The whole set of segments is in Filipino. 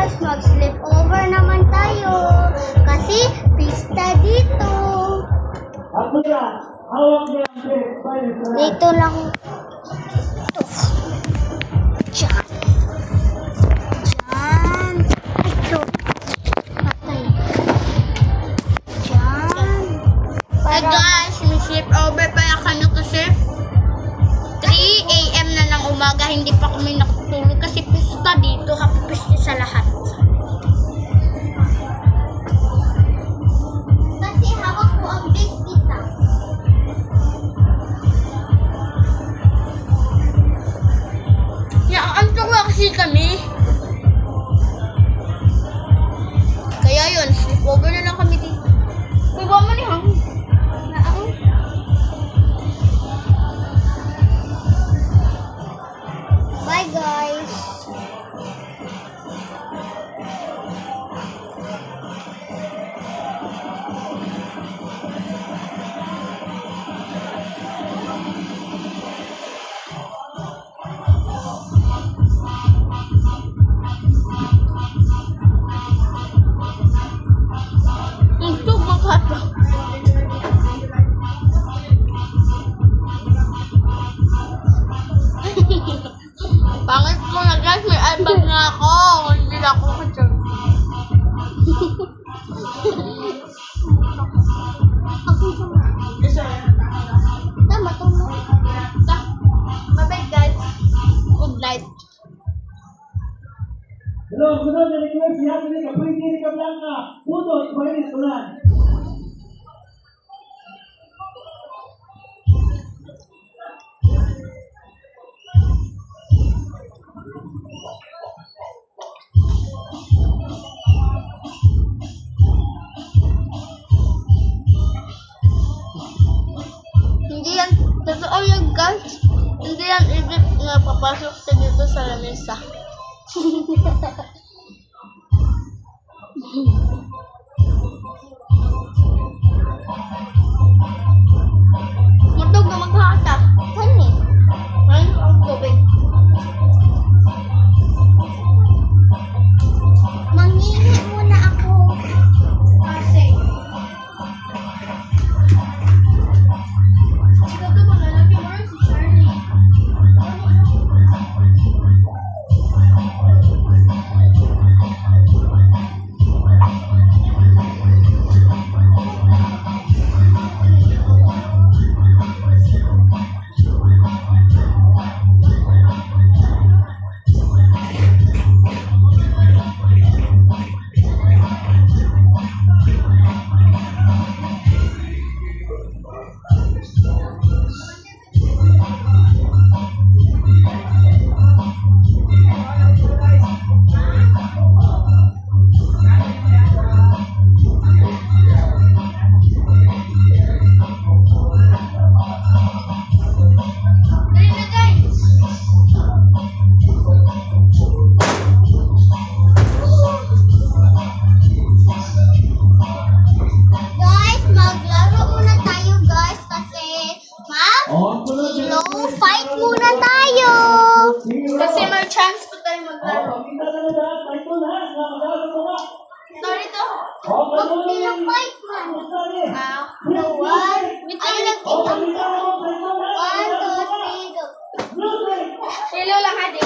guys, mag-sleep over naman tayo. Kasi pista dito. Dito lang. Diyan. Diyan. Ito. Patay. Diyan. Hey guys, may sleep over pa kami kasi 3 AM na ng umaga, hindi pa kami nakatulog kasi pista dito, happy pista sa lahat. Kasi hawak ko ang big kita. Antok na kasi kami. Kaya yun, sleep over na lang kami dito. Uy, ba mo ni Hang? Bye guys. Antok magkata. Pangit ko na guys, may albag na ako. Hindi na ako katyan. Tama to mo. Bye-bye guys. Good night. Hello, good request. Siapa ni kapal diri ka blanca. Puto ibalik tulan. Hindi yan, totoo yan guys. Hindi yan edit na papasok ka dito sa lamesa. Matog na maghata. Kani. Ay, ang tubig. Mangingi muna ako. Kasi. Ito ko lalaki mo si Charlie. Guys, maglaro muna tayo guys kasi Oh, pulo slow fight muna tayo. Kasi may chance pa tayo maglaro. kita na na, paito na, magalo mo na. Sorry to. Oh, paito na. Sino fight man? No one. Ay, nagkita. 1, 2, 3, go. Hello lang ha, di.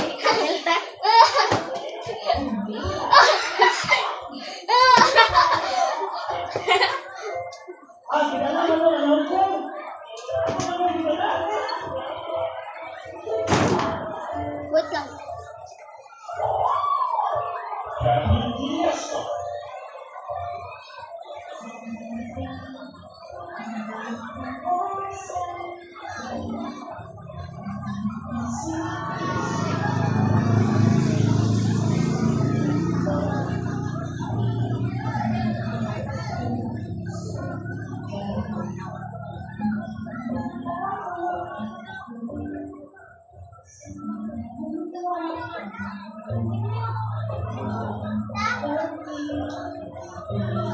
Ah, kita na na na. Wait lang.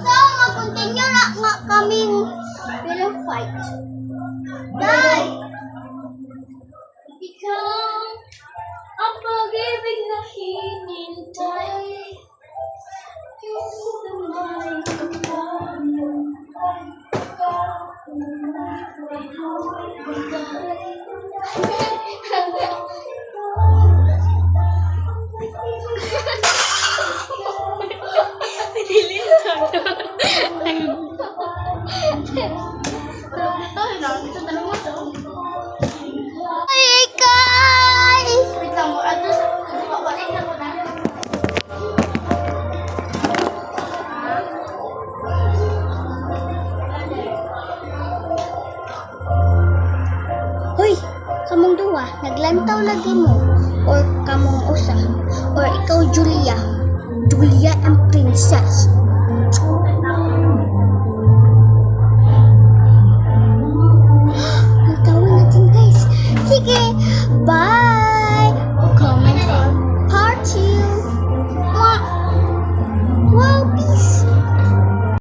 So, mag-continue na nga kaming pillow fight. Guys! Ikaw ang pag-ibig na hinintay. untaw lagi mo? Or kamong usa? Or ikaw Julia? Julia and Princess.